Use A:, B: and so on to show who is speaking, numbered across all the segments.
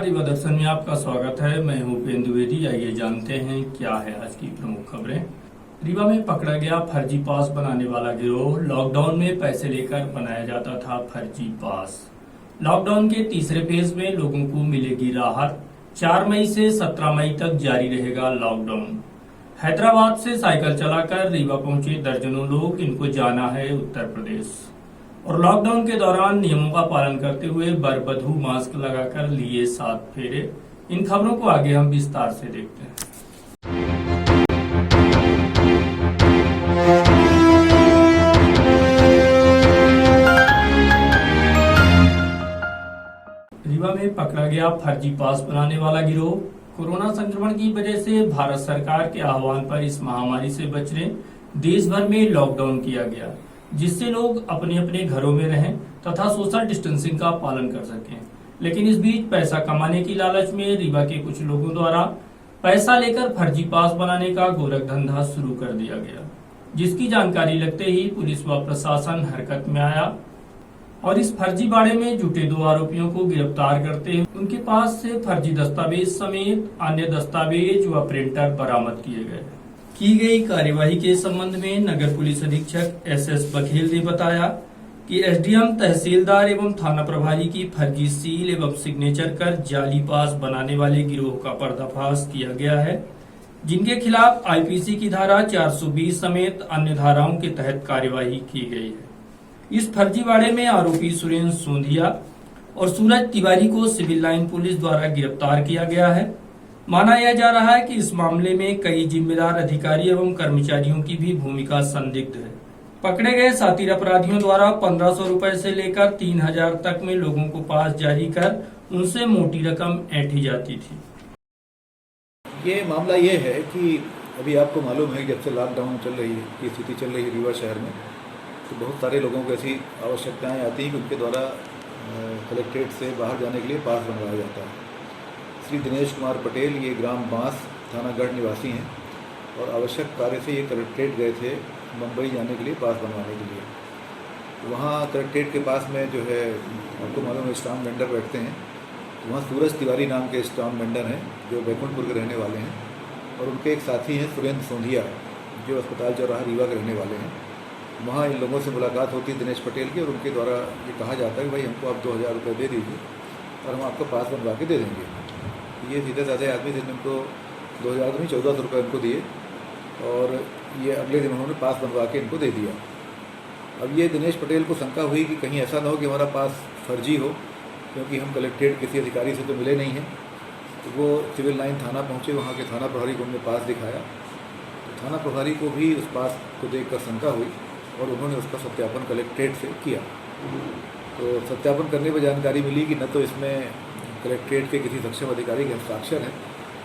A: रीवा दर्शन में आपका स्वागत है। मैं हूं उपेंद्र द्विवेदी। आइए जानते हैं क्या है आज की प्रमुख खबरें। रीवा में पकड़ा गया फर्जी पास बनाने वाला गिरोह। लॉकडाउन में पैसे लेकर बनाया जाता था फर्जी पास। लॉकडाउन के तीसरे फेज में लोगों को मिलेगी राहत। 4 मई से 17 मई तक जारी रहेगा लॉकडाउन। हैदराबाद से साइकिल चलाकर रीवा पहुंचे दर्जनों लोग। इनको जाना है उत्तर प्रदेश। और लॉकडाउन के दौरान नियमों का पालन करते हुए वर वधू मास्क लगाकर लिए 7 फेरे। इन खबरों को आगे हम विस्तार से देखते हैं। रीवा में पकड़ा गया फर्जी पास बनाने वाला गिरोह। कोरोना संक्रमण की वजह से भारत सरकार के आह्वान पर इस महामारी से बचने देश भर में लॉकडाउन किया गया, जिससे लोग अपने अपने घरों में रहें तथा सोशल डिस्टेंसिंग का पालन कर सकें। लेकिन इस बीच पैसा कमाने की लालच में रीवा के कुछ लोगों द्वारा पैसा लेकर फर्जी पास बनाने का गोरख धंधा शुरू कर दिया गया, जिसकी जानकारी लगते ही पुलिस व प्रशासन हरकत में आया और इस फर्जी बाड़े में जुटे 2 आरोपियों को गिरफ्तार करते हुए उनके पास से फर्जी दस्तावेज समेत अन्य दस्तावेज व प्रिंटर बरामद किए गए। की गई कार्यवाही के संबंध में नगर पुलिस अधीक्षक SS बघेल ने बताया कि SDM, तहसीलदार एवं थाना प्रभारी की फर्जी सील एवं सिग्नेचर कर जाली पास बनाने वाले गिरोह का पर्दाफाश किया गया है, जिनके खिलाफ IPC की धारा 420 समेत अन्य धाराओं के तहत कार्यवाही की गई है। इस फर्जीवाड़े में आरोपी सुरेंद्र सोंधिया और सूरज तिवारी को सिविल लाइन पुलिस द्वारा गिरफ्तार किया गया है। माना यह जा रहा है कि इस मामले में कई जिम्मेदार अधिकारी एवं कर्मचारियों की भी भूमिका संदिग्ध है। पकड़े गए शातिर अपराधियों द्वारा 1500 रुपए से लेकर 3000 तक में लोगों को पास जारी कर उनसे मोटी रकम ऐंठी जाती थी।
B: ये मामला ये है कि अभी आपको मालूम है जब से लॉकडाउन चल रही है की स्थिति चल रही है रीवा शहर में, तो बहुत सारे लोगों को ऐसी आवश्यकताएं आती हैं कि उनके द्वारा कलेक्ट्रेट से बाहर जाने के लिए पास बनवाया जाता है। श्री दिनेश कुमार पटेल ये ग्राम बांस थाना गढ़ निवासी हैं और आवश्यक कार्य से ये कलेक्ट्रेट गए थे मुंबई जाने के लिए पास बनवाने के लिए। तो वहाँ कलेक्ट्रेट के पास में जो है आपको मालूम है स्टाम्प वेंडर बैठते हैं, तो वहाँ सूरज तिवारी नाम के स्टाम्प वेंडर हैं जो बैकुंठपुर के रहने वाले हैं और उनके एक साथी हैं सुरेंद्र सोंधिया जो अस्पताल चौराहा रीवा के रहने वाले हैं। वहाँ इन लोगों से मुलाकात होती है दिनेश पटेल की और उनके द्वारा ये कहा जाता है कि भाई हमको आप 2000 रुपये दे दीजिए और हम आपको पास बनवा के दे देंगे। ये सीधे साधे आदमी थे, उनको 2000 में 1400 रुपये उनको दिए और ये अगले दिन उन्होंने पास बनवा के इनको दे दिया। अब ये दिनेश पटेल को शंका हुई कि कहीं ऐसा ना हो कि हमारा पास फर्जी हो, क्योंकि हम कलेक्ट्रेट किसी अधिकारी से तो मिले नहीं हैं। तो वो सिविल लाइन थाना पहुँचे, वहाँ के थाना प्रभारी को उन्होंने पास दिखाया। तो थाना प्रभारी को भी उस पास को देख कर शंका हुई और उन्होंने उसका सत्यापन कलेक्ट्रेट से किया। तो सत्यापन करने पर जानकारी मिली कि न तो इसमें कलेक्ट्रेट के किसी सक्षम अधिकारी के हस्ताक्षर हैं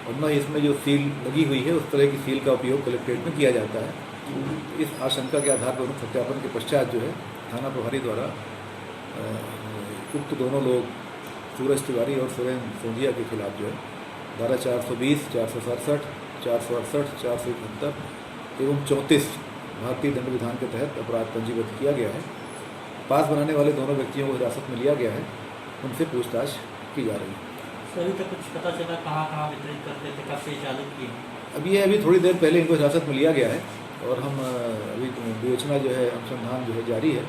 B: और न इसमें जो सील लगी हुई है उस तरह की सील का उपयोग कलेक्ट्रेट में किया जाता है। इस आशंका के आधार पर सत्यापन के पश्चात जो है थाना प्रभारी द्वारा उक्त दोनों लोग सूरज तिवारी और सुरेंद्र सोंधिया के खिलाफ जो है धारा 420, 467, 468, 471 एवं 34 भारतीय दंड विधान के तहत अपराध पंजीबद्ध किया गया है। पास बनाने वाले दोनों व्यक्तियों को हिरासत में लिया गया है, उनसे पूछताछ की जा रही है।
C: सभी तक कुछ पता चला कहाँ वितरित करते थे, कब से चालू किए?
B: अभी थोड़ी देर पहले इनको हिरासत में लिया गया है और हम अभी विवेचना जो है अनुसंधान जो है जारी है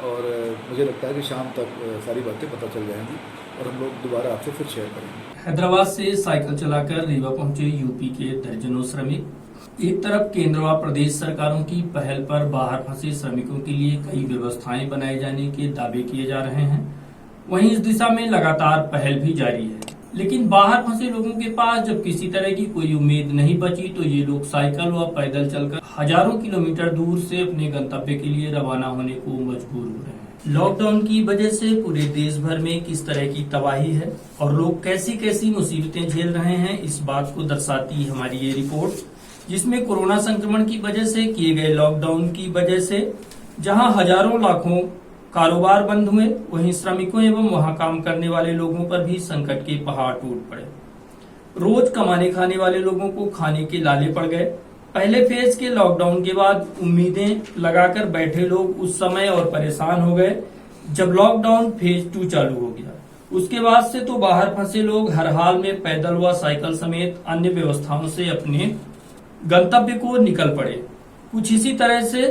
B: और मुझे लगता है कि शाम तक सारी बातें पता चल जाएंगी और हम लोग दोबारा आपसे फिर शेयर करेंगे।
A: हैदराबाद से साइकिल चलाकर रीवा पहुंचे यूपी के दर्जनों श्रमिक। एक तरफ केंद्र व प्रदेश सरकारों की पहल पर बाहर फंसे श्रमिकों के लिए कई व्यवस्थाएं बनाए जाने के दावे किए जा रहे हैं, वहीं इस दिशा में लगातार पहल भी जारी है। लेकिन बाहर फंसे लोगों के पास जब किसी तरह की कोई उम्मीद नहीं बची तो ये लोग साइकिल व पैदल चलकर हजारों किलोमीटर दूर से अपने गंतव्य के लिए रवाना होने को मजबूर हो रहे हैं। लॉकडाउन की वजह से पूरे देश भर में किस तरह की तबाही है और लोग कैसी कैसी मुसीबतें झेल रहे हैं, इस बात को दर्शाती हमारी ये रिपोर्ट, जिसमें कोरोना संक्रमण की वजह से किए गए लॉकडाउन की वजह से जहां हजारों लाखों कारोबार बंद हुए, वहीं श्रमिकों एवं वहां काम करने वाले लोगों पर भी संकट के पहाड़ टूट पड़े। रोज कमाने खाने वाले लोगों को खाने के लाले पड़ गए। पहले फेज के लॉकडाउन के बाद उम्मीदें लगाकर बैठे लोग उस समय और परेशान हो गए जब लॉकडाउन फेज 2 चालू हो गया। उसके बाद से तो बाहर फंसे लोग हर हाल में पैदल व साइकिल समेत अन्य व्यवस्थाओं से अपने गंतव्य को निकल पड़े। कुछ इसी तरह से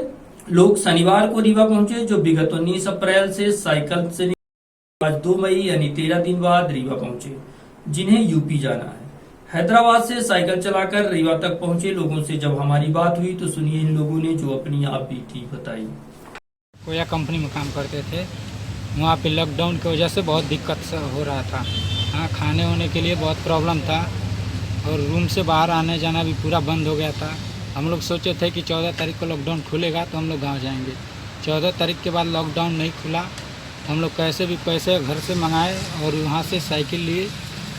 A: लोग शनिवार को रीवा पहुंचे, जो विगत 19 अप्रैल से साइकिल से आज 2 मई यानी 13 दिन बाद रीवा पहुंचे, जिन्हें यूपी जाना है। हैदराबाद से साइकिल चलाकर रीवा तक पहुंचे लोगों से जब हमारी बात हुई तो सुनिए इन लोगों ने जो अपनी आप बीती बताई।
D: कोया कंपनी में काम करते थे, वहाँ पे लॉकडाउन की वजह से बहुत दिक्कत हो रहा था। हाँ, खाने होने के लिए बहुत प्रॉब्लम था और रूम से बाहर आने जाना भी पूरा बंद हो गया था। हम लोग सोचे थे कि 14 तारीख को लॉकडाउन खुलेगा तो हम लोग गाँव जाएंगे। 14 तारीख के बाद लॉकडाउन नहीं खुला तो हम लोग कैसे भी पैसे घर से मंगाए और वहाँ से साइकिल लिए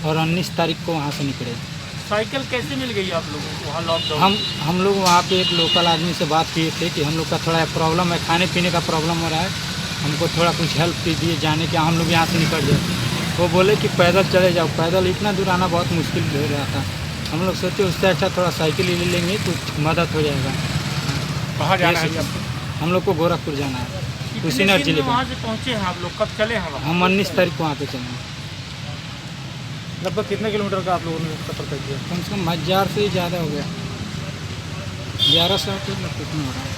D: और 19 तारीख को वहाँ से निकले।
C: साइकिल कैसे मिल गई आप लोगों को वहाँ लॉकडाउन?
D: हम लोग वहाँ पे एक लोकल आदमी से बात किए थे कि हम लोग का थोड़ा प्रॉब्लम है, खाने पीने का प्रॉब्लम हो रहा है, हमको थोड़ा कुछ हेल्प कीजिए जाने के, हम लोग यहाँ से निकल जाए। वो बोले कि पैदल चले जाओ, पैदल इतना दूर आना बहुत मुश्किल हो रहा था। हम लोग सोचे उससे अच्छा थोड़ा साइकिल ले लेंगे कुछ मदद हो जाएगा।
C: कहाँ जाना है आपको?
D: हम लोग को गोरखपुर जाना है, कुशीनगर जिले में।
C: वहाँ से पहुँचे हैं आप लोग, कब चले हैं?
D: हम 19 तारीख को वहाँ पे चले।
C: लगभग कितने किलोमीटर का आप लोगों ने सफर तय किया?
D: कम से कम 1000 से ही ज़्यादा हो गया, 1100 कितना हो रहा है।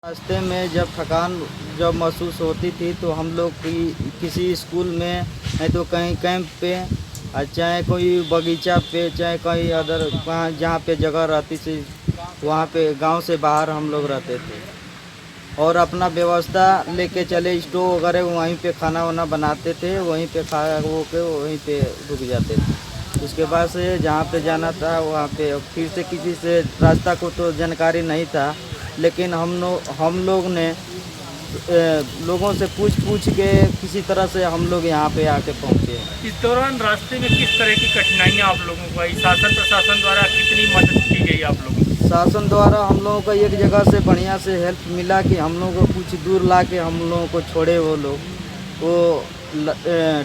E: रास्ते में जब महसूस होती थी तो हम लोग किसी स्कूल में नहीं तो कहीं कैंप पे, चाहे कोई बगीचा पे, चाहे कहीं अदर वहाँ जहाँ पे जगह रहती थी वहाँ पे गांव से बाहर हम लोग रहते थे और अपना व्यवस्था लेके चले, स्टोव वगैरह वहीं पे खाना वाना बनाते थे, वहीं पे खा वो के वहीं पे रुक जाते थे। उसके बाद से जहाँ पे जाना था वहाँ पे फिर से किसी से रास्ता को तो जानकारी नहीं था, लेकिन हम लोग ने लोगों से पूछ के किसी तरह से हम लोग यहाँ पे आके पहुँचे।
C: इस दौरान रास्ते में किस तरह की कठिनाइयाँ आप लोगों को आई? शासन प्रशासन द्वारा कितनी मदद की गई आप लोगों को?
E: शासन द्वारा हम लोगों को एक जगह से बढ़िया से हेल्प मिला कि हम लोगों को कुछ दूर ला के हम लोगों को छोड़े। वो लोग वो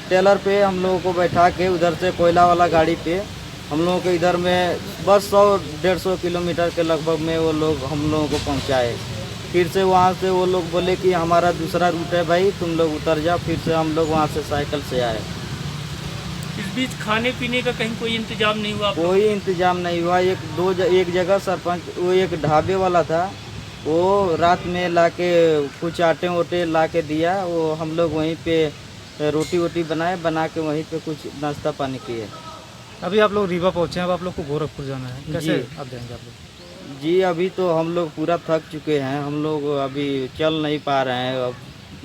E: टेलर पे हम लोगों को बैठा के उधर से कोयला वाला गाड़ी पे हम लोगों को इधर में बस 100-150 किलोमीटर के लगभग में वो लोग हम लोगों को पहुंचाए। फिर से वहाँ से वो लोग बोले कि हमारा दूसरा रूट है भाई, तुम लोग उतर जाओ। फिर से हम लोग वहाँ से साइकिल से आए।
C: इस बीच खाने पीने का कहीं कोई इंतजाम नहीं हुआ?
E: कोई इंतजाम नहीं हुआ। एक जगह सरपंच वो एक ढाबे वाला था, वो रात में लाके कुछ आटे वोटे ला के दिया, वो हम लोग वहीं पे रोटी वोटी बना के वहीं पे कुछ नाश्ता पानी किए।
C: अभी आप लोग रीवा पहुँचे हैं, अब आप लोग को गोरखपुर जाना है, कैसे आप जाएंगे आप लोग?
E: जी अभी तो हम लोग पूरा थक चुके हैं, हम लोग अभी चल नहीं पा रहे हैं। अब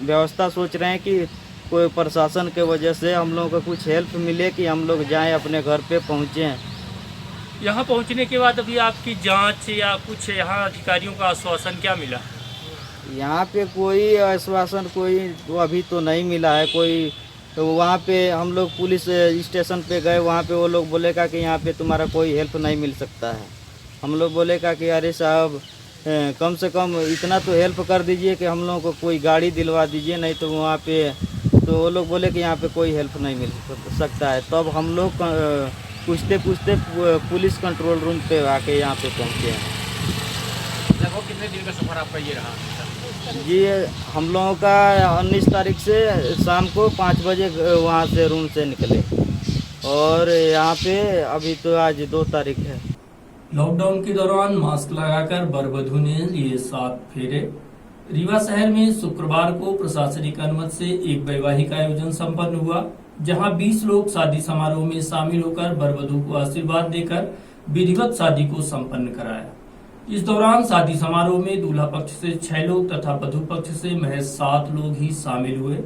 E: व्यवस्था सोच रहे हैं कि कोई प्रशासन के वजह से हम लोगों को कुछ हेल्प मिले कि हम लोग जाएं अपने घर पे पहुँचें।
C: यहाँ पहुँचने के बाद अभी आपकी जांच या कुछ यहाँ अधिकारियों का आश्वासन क्या मिला?
E: यहाँ पे कोई आश्वासन कोई अभी तो नहीं मिला है कोई। तो वहाँ पे हम लोग पुलिस स्टेशन पे गए, वहाँ पे वो लोग बोलेगा कि यहाँ पे तुम्हारा कोई हेल्प नहीं मिल सकता है। हम लोग बोलेगा कि अरे साहब कम से कम इतना तो हेल्प कर दीजिए कि हम लोगों को कोई गाड़ी दिलवा दीजिए, नहीं तो वहाँ पे तो वो लोग बोले कि यहाँ पे कोई हेल्प नहीं मिल सकता है। तब हम लोग पूछते पुलिस कंट्रोल रूम पे आके यहाँ पे पहुँचे हैं।
C: लगभग कितने दिन का सफर आपका ये रहा?
E: जी हम लोगों का 19 तारीख से शाम को 5 बजे वहाँ से रूम से निकले और यहाँ पे अभी तो आज 2 तारीख है।
A: लॉकडाउन के दौरान मास्क लगाकर वर-वधू ने लिए 7 फेरे। रीवा शहर में शुक्रवार को प्रशासनिक अनुमति से एक वैवाहिक आयोजन संपन्न हुआ, जहां 20 लोग शादी समारोह में शामिल होकर वर-वधू को आशीर्वाद देकर विधिवत शादी को संपन्न कराया। इस दौरान शादी समारोह में दूल्हा पक्ष से 6 लोग तथा वधू पक्ष से महज 7 लोग ही शामिल हुए।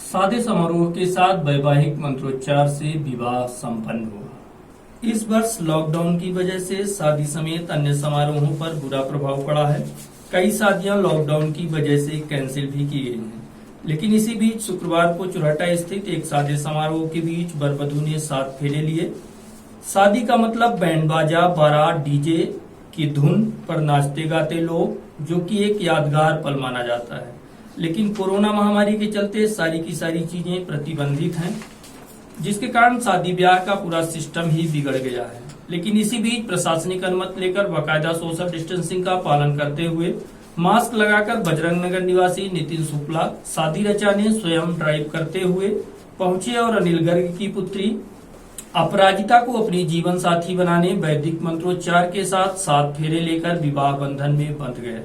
A: सादे समारोह के साथ वैवाहिक मंत्रोच्चार से विवाह संपन्न हुआ। इस वर्ष लॉकडाउन की वजह से शादी समेत अन्य समारोहों पर बुरा प्रभाव पड़ा है। कई शादियां लॉकडाउन की वजह से कैंसिल भी की गई हैं। लेकिन इसी बीच शुक्रवार को चुराटा स्थित एक सादे समारोह के बीच वर-वधू ने 7 फेरे लिए। शादी का मतलब बैंड बाजा, बारात, डीजे की धुन पर नाचते गाते लोग, जो कि एक यादगार पल माना जाता है। लेकिन कोरोना महामारी के चलते सारी की सारी चीजें प्रतिबंधित हैं, जिसके कारण शादी ब्याह का पूरा सिस्टम ही बिगड़ गया है। लेकिन इसी बीच प्रशासनिक अनुमति लेकर बाकायदा सोशल डिस्टेंसिंग का पालन करते हुए मास्क लगाकर बजरंग नगर निवासी नितिन शुक्ला शादी रचाने स्वयं ड्राइव करते हुए पहुंचे और अनिल गर्ग की पुत्री अपराजिता को अपनी जीवन साथी बनाने वैदिक मंत्रोच्चार के साथ 7 फेरे लेकर विवाह बंधन में बंध गए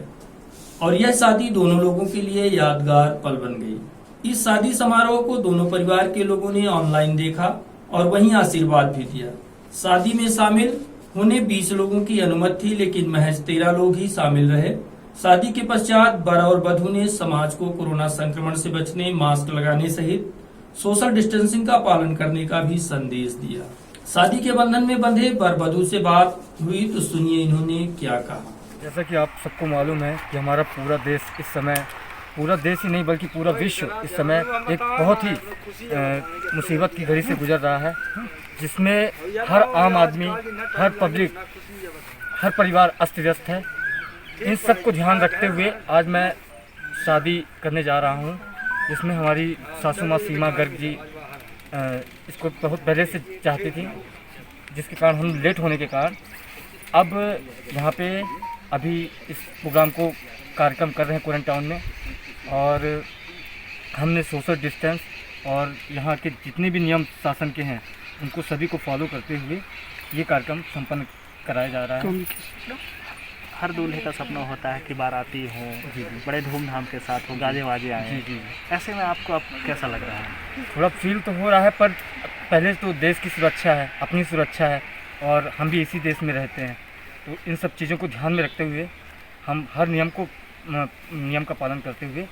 A: और यह शादी दोनों लोगों के लिए यादगार पल बन गई। इस शादी समारोह को दोनों परिवार के लोगों ने ऑनलाइन देखा और वहीं आशीर्वाद भी दिया। शादी में शामिल होने 20 लोगों की अनुमति थी, लेकिन महज 13 लोग ही शामिल रहे। शादी के पश्चात वर और वधू ने समाज को कोरोना संक्रमण से बचने, मास्क लगाने सहित सोशल डिस्टेंसिंग का पालन करने का भी संदेश दिया। शादी के बंधन में बंधे वर वधू से बात हुई तो सुनिए इन्होंने क्या कहा।
F: जैसा कि आप सबको मालूम है कि हमारा पूरा देश इस समय, पूरा देश ही नहीं बल्कि पूरा विश्व इस समय एक बहुत ही मुसीबत की घड़ी से गुजर रहा है, जिसमें हर आम आदमी, हर पब्लिक, हर परिवार अस्त व्यस्त है। इन सब को ध्यान रखते हुए आज मैं शादी करने जा रहा हूँ, जिसमें हमारी सासू माँ सीमा गर्ग जी इसको बहुत पहले से चाहती थी, जिसके कारण हम लेट होने के कारण अब यहाँ पे अभी इस प्रोग्राम को कार्यक्रम कर रहे हैं क्वारंटाइन में, और हमने सोशल डिस्टेंस और यहाँ के जितने भी नियम शासन के हैं उनको सभी को फॉलो करते हुए ये कार्यक्रम संपन्न कराया जा रहा है।
G: हर दूल्हे का सपना होता है कि बाराती हो, बड़े धूमधाम के साथ हो, गाजे वाजे आए।
F: जी।
G: ऐसे में आपको अब कैसा लग रहा है?
F: थोड़ा फील तो हो रहा है, पर पहले तो देश की सुरक्षा है, अपनी सुरक्षा है, और हम भी इसी देश में रहते हैं, तो इन सब चीज़ों को ध्यान में रखते हुए हम हर नियम का पालन करते हुए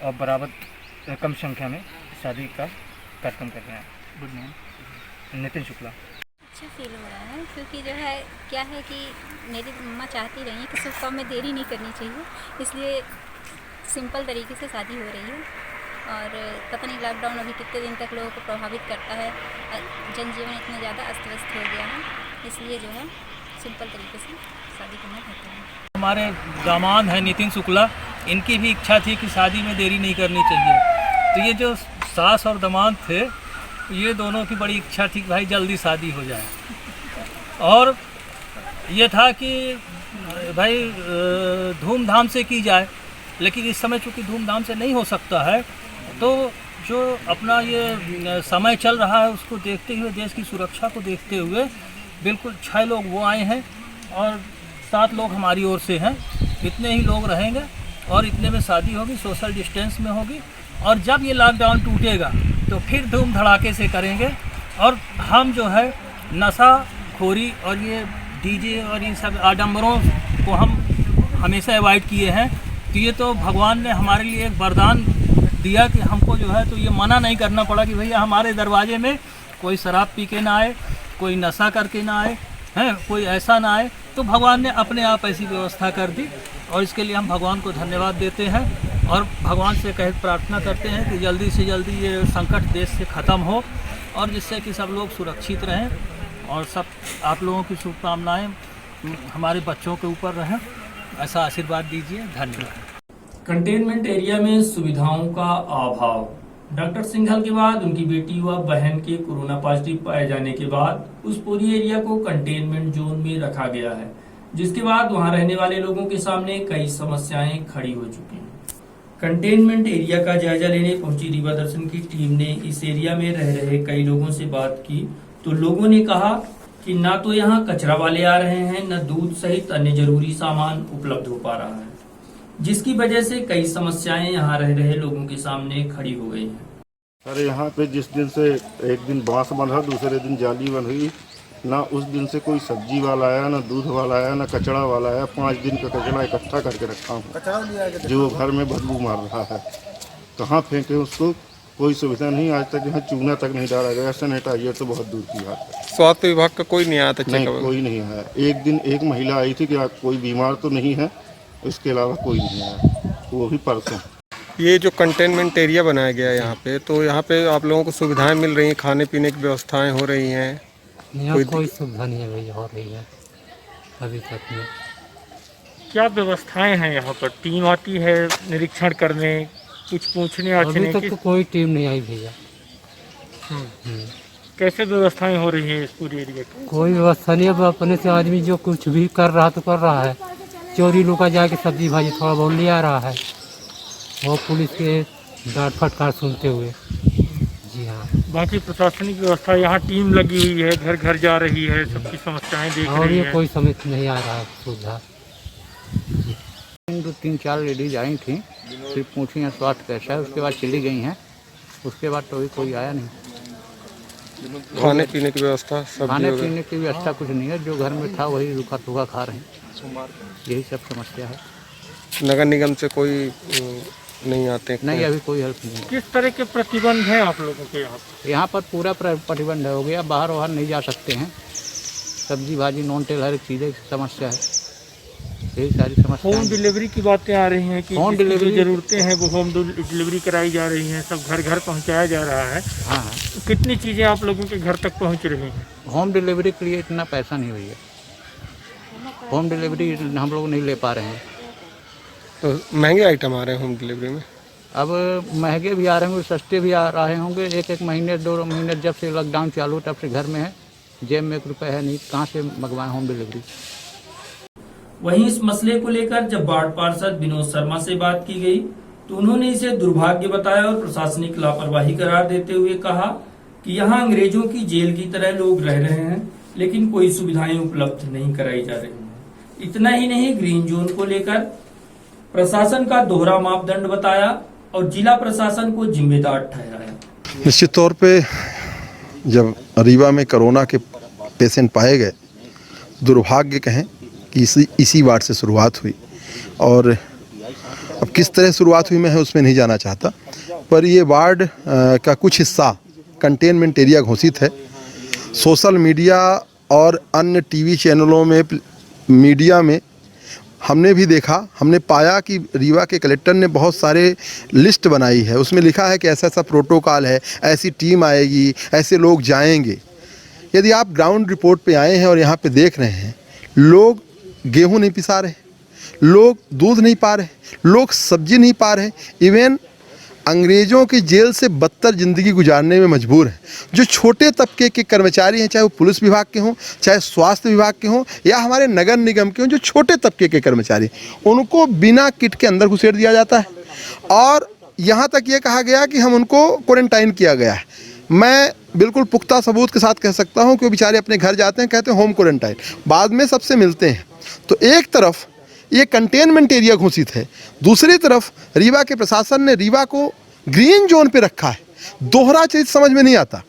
F: और बराबर कम संख्या में शादी का कार्यक्रम कर रहे हैं।
G: Good name?
F: नितिन शुक्ला।
H: अच्छा फील हो रहा है, क्योंकि जो है क्या है कि मेरी मम्मा चाहती रही है कि शुभ काम में देरी नहीं करनी चाहिए, इसलिए सिंपल तरीके से शादी हो रही है। और पता नहीं लॉकडाउन अभी कितने दिन तक लोगों को प्रभावित करता है, जनजीवन इतना ज़्यादा अस्त व्यस्त हो गया है, इसलिए जो है सिंपल तरीके से शादी करना बेहतर है।
C: हमारे दामाद हैं नितिन शुक्ला, इनकी भी इच्छा थी कि शादी में देरी नहीं करनी चाहिए, तो ये जो सास और दामाद थे, ये दोनों की बड़ी इच्छा थी कि भाई जल्दी शादी हो जाए, और ये था कि भाई धूमधाम से की जाए, लेकिन इस समय चूँकि धूमधाम से नहीं हो सकता है, तो जो अपना ये समय चल रहा है उसको देखते हुए, देश की सुरक्षा को देखते हुए बिल्कुल 6 लोग वो आए हैं और 7 लोग हमारी ओर से हैं। इतने ही लोग रहेंगे और इतने में शादी होगी, सोशल डिस्टेंस में होगी, और जब ये लॉकडाउन टूटेगा तो फिर धूम धड़ाके से करेंगे। और हम जो है नशा खोरी और ये डीजे और इन सब आडंबरों को हम हमेशा अवॉइड किए हैं, तो ये तो भगवान ने हमारे लिए एक वरदान दिया कि हमको जो है तो ये मना नहीं करना पड़ा कि भैया हमारे दरवाजे में कोई शराब पी के ना आए, कोई नशा करके ना आए, हैं कोई ऐसा ना आए, तो भगवान ने अपने आप ऐसी व्यवस्था कर दी, और इसके लिए हम भगवान को धन्यवाद देते हैं और भगवान से प्रार्थना करते हैं कि जल्दी से जल्दी ये संकट देश से ख़त्म हो, और जिससे कि सब लोग सुरक्षित रहें, और सब आप लोगों की शुभकामनाएं हमारे बच्चों के ऊपर रहें, ऐसा आशीर्वाद दीजिए। धन्यवाद।
A: कंटेनमेंट एरिया में सुविधाओं का अभाव। डॉक्टर सिंघल के बाद उनकी बेटी व बहन के कोरोना पॉजिटिव पाए जाने के बाद उस पूरी एरिया को कंटेनमेंट जोन में रखा गया है, जिसके बाद वहां रहने वाले लोगों के सामने कई समस्याएं खड़ी हो चुकी हैं। कंटेनमेंट एरिया का जायजा लेने पहुंची रीवा दर्शन की टीम ने इस एरिया में रह रहे कई लोगों से बात की, तो लोगों ने कहा कि ना तो यहाँ कचरा वाले आ रहे हैं, न दूध सहित अन्य जरूरी सामान उपलब्ध हो पा रहा है, जिसकी वजह से कई समस्याएं यहाँ रह रहे लोगों के सामने खड़ी हो गई हैं।
I: अरे यहाँ पे जिस दिन से एक दिन बांस बंधा, दूसरे दिन जाली बंध हुई, ना उस दिन से कोई सब्जी वाला आया, ना दूध वाला आया, ना कचड़ा वाला आया। 5 दिन का कचड़ा इकट्ठा करके रखा हूँ जो घर में बदबू मार रहा है। कहाँ फेंके उसको, कोई सुविधा नहीं। आज तक यहाँ चूना तक नहीं डाला गया, सैनिटाइजर तो बहुत दूर की बात है।
J: स्वास्थ्य विभाग का कोई नहीं आया था?
I: नहीं, कोई नहीं आया। एक दिन एक महिला आई थी कि कोई बीमार तो नहीं है, इसके अलावा कोई नहीं आया, वो भी परसों।
J: ये जो कंटेनमेंट एरिया बनाया गया है यहाँ पे, तो यहाँ पे आप लोगों को सुविधाएं मिल रही हैं, खाने पीने की व्यवस्थाएं हो रही हैं?
D: यहाँ कोई सुविधा नहीं है भैया, हो रही है अभी तक में।
C: क्या व्यवस्थाएं हैं यहाँ पर? टीम आती है निरीक्षण करने, कुछ पूछने
D: अभी तक तो कोई टीम नहीं आई भैया।
C: कैसे व्यवस्थाएं हो रही है इस पूरे एरिया की?
D: कोई व्यवस्था नहीं है, अब अपने से आदमी जो कुछ भी कर रहा तो कर रहा है, चोरी लुका जाके सब्जी भाजी थोड़ा बहुत ले आ रहा है, वो पुलिस के डांट फटकार सुनते हुए। जी हाँ।
K: बाकी प्रशासनिक व्यवस्था यहाँ टीम लगी हुई है, घर घर जा रही है, सबकी समस्याएं देख
D: और
K: रही
D: ये
K: है।
D: कोई समझ नहीं आ रहा सुविधा।
L: 3-4 लेडीज आई थी, फिर पूछी हैं स्वास्थ्य कैसा है, उसके बाद चली गई हैं। उसके बाद तो कोई आया नहीं।
J: खाने पीने की व्यवस्था
L: खाने पीने की व्यवस्था कुछ नहीं है, जो घर में था वही रूखा सूखा खा रहे हैं, यही सब समस्या है।
J: नगर निगम से कोई नहीं आते?
L: नहीं, अभी कोई हेल्प नहीं।
K: किस तरह के प्रतिबंध हैं आप लोगों के यहाँ?
L: यहाँ पर पूरा प्रतिबंध हो गया, बाहर वाहर नहीं जा सकते हैं। सब्जी भाजी नॉन टेल हर एक चीज़ें समस्या है, यही सारी समस्या।
K: होम डिलीवरी की बातें आ रही हैं कि
L: होम डिलीवरी
K: जरूरतें हैं वो होम डिलीवरी कराई जा रही हैं, सब घर घर पहुँचाया जा रहा है।
L: हाँ हाँ।
K: तो कितनी चीज़ें आप लोगों के घर तक पहुँच रही हैं?
L: होम डिलीवरी के लिए इतना पैसा नहीं हुई है, होम डिलीवरी हम लोग नहीं ले पा रहे हैं।
J: तो महंगे आइटम आ रहे हैं होम डिलीवरी में?
L: अब महंगे भी आ रहे होंगे, सस्ते भी आ रहे होंगे। एक महीने 2 महीने जब से लॉकडाउन चालू तब से घर में है, जेब में 1 रुपया है नहीं, कहाँ से मंगवाएं होम डिलीवरी।
A: वहीं इस मसले को लेकर जब वार्ड पार्षद विनोद शर्मा से बात की गई तो उन्होंने इसे दुर्भाग्य बताया और प्रशासनिक लापरवाही करार देते हुए कहा कि यहाँ अंग्रेजों की जेल की तरह लोग रह रहे हैं, लेकिन कोई सुविधाएं उपलब्ध नहीं कराई जा रही हैं। इतना ही नहीं, ग्रीन जोन को लेकर प्रशासन का दोहरा मापदंड बताया और जिला प्रशासन को जिम्मेदार ठहराया।
M: निश्चित तौर पे जब रीवा में कोरोना के पेशेंट पाए गए, दुर्भाग्य कहें कि इसी वार्ड से शुरुआत हुई, और अब किस तरह शुरुआत हुई मैं उसमें नहीं जाना चाहता, पर ये वार्ड का कुछ हिस्सा कंटेनमेंट एरिया घोषित है। सोशल मीडिया और अन्य टीवी चैनलों में, मीडिया में हमने भी देखा, हमने पाया कि रीवा के कलेक्टर ने बहुत सारे लिस्ट बनाई है, उसमें लिखा है कि ऐसा ऐसा प्रोटोकॉल है, ऐसी टीम आएगी, ऐसे लोग जाएंगे। यदि आप ग्राउंड रिपोर्ट पे आए हैं और यहाँ पे देख रहे हैं, लोग गेहूं नहीं पिसा रहे, लोग दूध नहीं पा रहे, लोग सब्जी नहीं पा रहे, इवन अंग्रेज़ों की जेल से बदतर ज़िंदगी गुजारने में मजबूर हैं। जो छोटे तबके के कर्मचारी हैं, चाहे वो पुलिस विभाग के हों, चाहे स्वास्थ्य विभाग के हों, या हमारे नगर निगम के हों, जो छोटे तबके के कर्मचारी, उनको बिना किट के अंदर घुसेड़ दिया जाता है और यहाँ तक ये कहा गया कि हम उनको क्वारंटाइन किया गया है। मैं बिल्कुल पुख्ता सबूत के साथ कह सकता हूँ कि वो बेचारे अपने घर जाते हैं, कहते हैं होम क्वारंटाइन, बाद में सबसे मिलते हैं। तो एक तरफ ये कंटेनमेंट एरिया घोषित है, दूसरी तरफ रीवा के प्रशासन ने रीवा को ग्रीन जोन पे रखा है। दोहरा चीज़ समझ में नहीं आता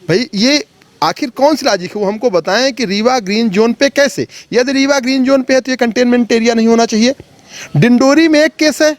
M: भाई, ये आखिर कौन सी लॉजिक है? वो हमको बताएं कि रीवा ग्रीन जोन पे कैसे? यदि रीवा ग्रीन जोन पे है तो ये कंटेनमेंट एरिया नहीं होना चाहिए। डिंडोरी में 1 केस है,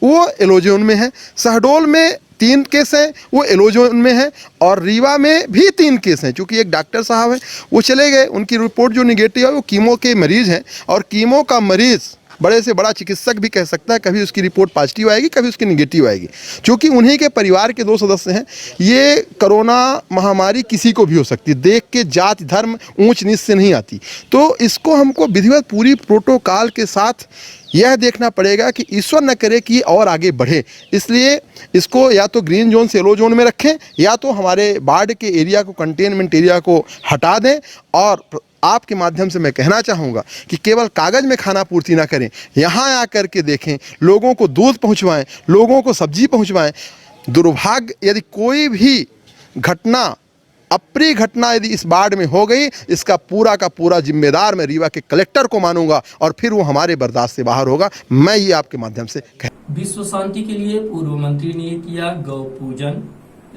M: वो येलो जोन में है। शहडोल में 3 केस हैं, वो येलो जोन में है। और रीवा में भी 3 केस हैं। चूँकि एक डॉक्टर साहब हैं, वो चले गए, उनकी रिपोर्ट जो निगेटिव है वो कीमो के मरीज़ हैं, और कीमो का मरीज़ बड़े से बड़ा चिकित्सक भी कह सकता है, कभी उसकी रिपोर्ट पॉजिटिव आएगी, कभी उसकी निगेटिव आएगी। क्योंकि उन्हीं के परिवार के 2 सदस्य हैं। ये कोरोना महामारी किसी को भी हो सकती है, देख के जाति धर्म ऊंच नीच से नहीं आती। तो इसको हमको विधिवत पूरी प्रोटोकॉल के साथ यह देखना पड़ेगा कि ईश्वर न करे कि और आगे बढ़े। इसलिए इसको या तो ग्रीन जोन से येलो जोन में रखें, या तो हमारे वार्ड के एरिया को, कंटेनमेंट एरिया को हटा दें। और आपके माध्यम से मैं कहना चाहूँगा कि केवल कागज़ में खाना पूर्ति ना करें, यहाँ आकर के देखें, लोगों को दूध पहुँचवाएं, लोगों को सब्जी पहुँचवाएं। दुर्भाग्य यदि कोई भी घटना, अप्रिय घटना यदि इस वार्ड में हो गई, इसका पूरा का पूरा जिम्मेदार मैं रीवा के कलेक्टर को मानूंगा, और फिर वो हमारे बर्दाश्त से बाहर होगा। मैं ये आपके माध्यम से
A: विश्व शांति के लिए पूर्व मंत्री ने किया गौ पूजन।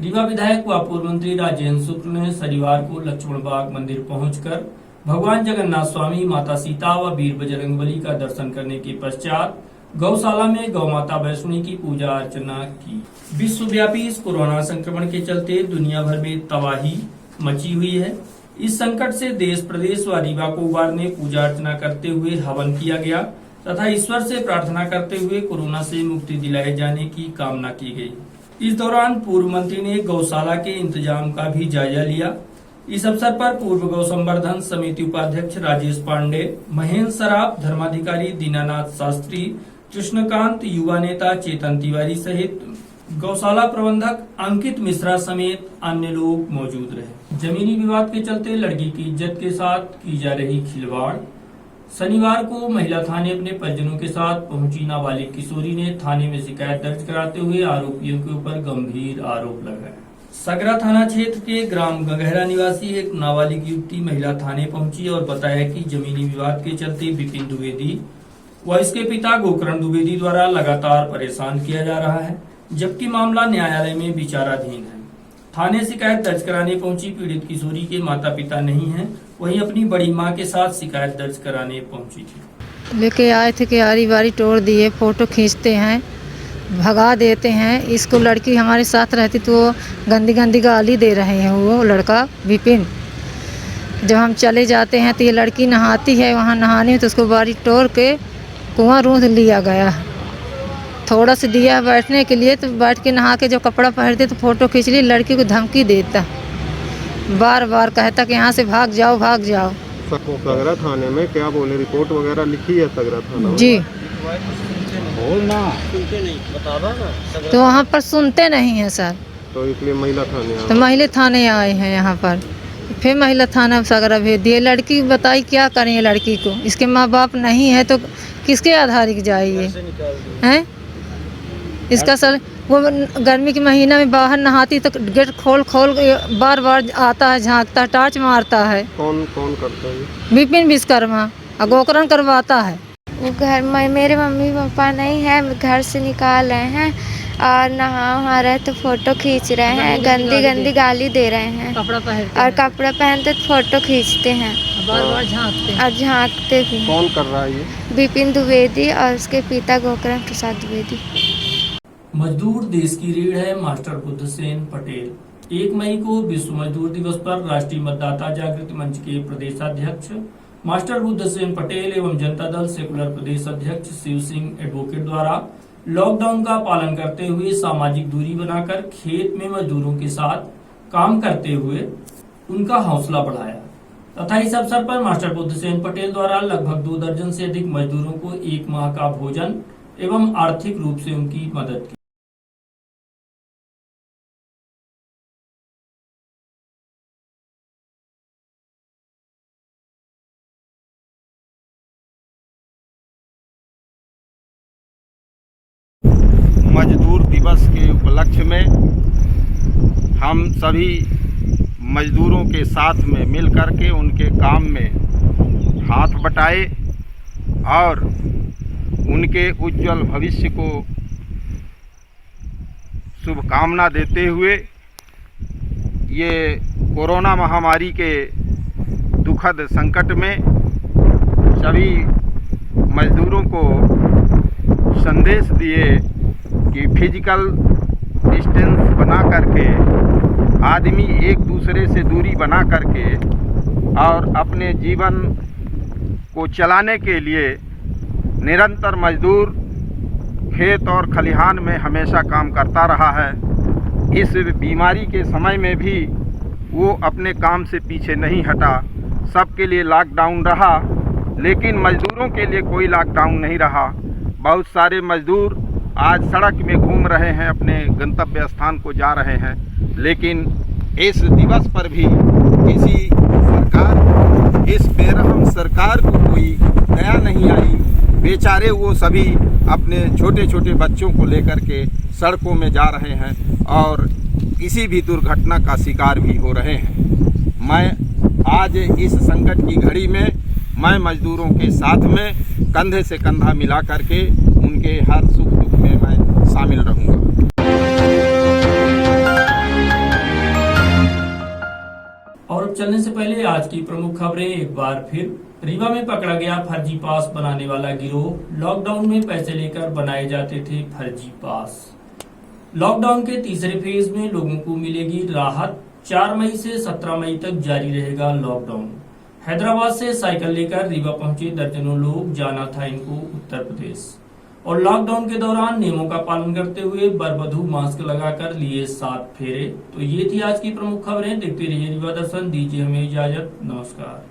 A: रीवा विधायक व पूर्व मंत्री राजेंद्र शुक्ल ने शनिवार को लक्ष्मण बाग मंदिर पहुंचकर भगवान जगन्नाथ स्वामी, माता सीता व वीर बजरंगबली का दर्शन करने के पश्चात गौशाला में गौ माता वैष्णवी की पूजा अर्चना की। विश्वव्यापी इस कोरोना संक्रमण के चलते दुनिया भर में तबाही मची हुई है। इस संकट से देश, प्रदेश व रीवा को उबारने पूजा अर्चना करते हुए हवन किया गया तथा ईश्वर से प्रार्थना करते हुए कोरोना से मुक्ति दिलाए जाने की कामना की गई। इस दौरान पूर्व मंत्री ने गौशाला के इंतजाम का भी जायजा लिया। इस अवसर पर पूर्व गौ संवर्धन समिति उपाध्यक्ष राजेश पांडे, महेंद्र सराफ, धर्माधिकारी दीनानाथ शास्त्री, कृष्णकांत, युवा नेता चेतन तिवारी सहित गौशाला प्रबंधक अंकित मिश्रा समेत अन्य लोग मौजूद रहे। जमीनी विवाद के चलते लड़की की इज्जत के साथ की जा रही खिलवाड़, शनिवार को महिला थाने अपने परिजनों के साथ पहुंची नाबालिग किशोरी ने थाने में शिकायत दर्ज कराते हुए आरोपियों के ऊपर गंभीर आरोप लगाए। सगरा थाना क्षेत्र के ग्राम गंगहरा निवासी एक नाबालिग युवती महिला थाने पहुंची और बताया कि जमीनी विवाद के चलते विपिन द्विवेदी व इसके पिता गोकर्ण द्विवेदी द्वारा लगातार परेशान किया जा रहा है, जबकि मामला न्यायालय में विचाराधीन है। थाने शिकायत दर्ज कराने पहुंची पीड़ित किशोरी के माता पिता नहीं हैं, वहीं अपनी बड़ी मां के साथ शिकायत दर्ज कराने पहुंची थी।
N: लेके आए थे कि आरी बारी तोड़ दिए, फोटो खींचते हैं, भगा देते हैं। इसको लड़की हमारे साथ रहती तो गंदी गंदी गाली दे रहे हैं वो लड़का विपिन। जब हम चले जाते हैं तो ये लड़की नहाती है, वहाँ नहाने में तो उसको बारी तोड़ के कुआं रूंध लिया गया। थोड़ा सा दिया बैठने के लिए तो बैठ के नहा के जब कपड़ा पहनते तो फोटो खींच ली। लड़की को धमकी देता, बार बार कहता कि यहाँ से भाग जाओ भाग जाओ।
I: सगरा थाने में क्या बोले, रिपोर्ट वगैरह लिखी है सगरा थाना
N: जी?
F: बोलना
N: तो वहाँ पर सुनते नहीं है सर,
I: तो इसलिए महिला थाने
N: तो महिला थाने आए हैं यहाँ पर। फिर महिला थाना सगरा भेज दिए। लड़की बताई क्या करें लड़की को, इसके माँ बाप नहीं है तो किसके आधार जाइए हैं। इसका सर वो गर्मी के महीना में बाहर नहाती तो गेट खोल खोल बार बार आता है, झांकता है, टार्च मारता है।
I: कौन कौन करता है?
N: विपिन विश्वकर्मा और गोकर्ण करवाता है।
O: वो घर में मेरे मम्मी पापा नहीं है, घर से निकाल रहे हैं और नहा वहा रहे तो फोटो खींच रहे हैं, गंदी गंदी गाली दे रहे हैं और कपड़ा पहनते तो फोटो खींचते हैं,
N: बार बार झांकते
O: और झांकते भी।
I: कौन कर रहा है ये?
O: विपिन द्विवेदी और उसके पिता गोकर्ण प्रसाद द्विवेदी।
A: मजदूर देश की रीढ़ है, मास्टर बुद्धसेन पटेल। 1 मई को विश्व मजदूर दिवस पर राष्ट्रीय मतदाता जागृति मंच के प्रदेशाध्यक्ष मास्टर बुद्धसेन पटेल एवं जनता दल सेकुलर प्रदेश अध्यक्ष शिव सिंह एडवोकेट द्वारा लॉकडाउन का पालन करते हुए सामाजिक दूरी बनाकर खेत में मजदूरों के साथ काम करते हुए उनका हौसला बढ़ाया तथा इस अवसर पर मास्टर बुद्धसेन पटेल द्वारा लगभग 2 दर्जन से अधिक मजदूरों को 1 माह का भोजन एवं आर्थिक रूप से उनकी मदद की।
I: मजदूर दिवस के उपलक्ष्य में हम सभी मजदूरों के साथ में मिल कर के उनके काम में हाथ बटाए और उनके उज्जवल भविष्य को शुभकामना देते हुए ये कोरोना महामारी के दुखद संकट में सभी मजदूरों को संदेश दिए कि फिजिकल डिस्टेंस बना करके आदमी एक दूसरे से दूरी बना करके और अपने जीवन को चलाने के लिए निरंतर मजदूर खेत और खलिहान में हमेशा काम करता रहा है। इस बीमारी के समय में भी वो अपने काम से पीछे नहीं हटा। सबके लिए लॉकडाउन रहा, लेकिन मजदूरों के लिए कोई लॉकडाउन नहीं रहा। बहुत सारे मजदूर आज सड़क में घूम रहे हैं, अपने गंतव्य स्थान को जा रहे हैं, लेकिन इस दिवस पर भी किसी सरकार, इस बेरहम सरकार को कोई दया नहीं आई। बेचारे वो सभी अपने छोटे छोटे बच्चों को लेकर के सड़कों में जा रहे हैं और किसी भी दुर्घटना का शिकार भी हो रहे हैं। मैं आज इस संकट की घड़ी में मैं मजदूरों के साथ में कंधे से कंधा मिला करके उनके हर सुख दुख में मैं शामिल रहूंगा।
A: और अब चलने से पहले आज की प्रमुख खबरें एक बार फिर। रीवा में पकड़ा गया फर्जी पास बनाने वाला गिरोह। लॉकडाउन में पैसे लेकर बनाए जाते थे फर्जी पास। लॉकडाउन के तीसरे फेज में लोगों को मिलेगी राहत। 4 मई से 17 मई तक जारी रहेगा लॉकडाउन। हैदराबाद से साइकिल लेकर रीवा पहुंचे दर्जनों लोग, जाना था इनको उत्तर प्रदेश। और लॉकडाउन के दौरान नियमों का पालन करते हुए वर-वधू मास्क लगाकर लिए 7 फेरे। तो ये थी आज की प्रमुख खबरें। देखते रहिए रीवा दर्शन। दीजिए हमें इजाजत। नमस्कार।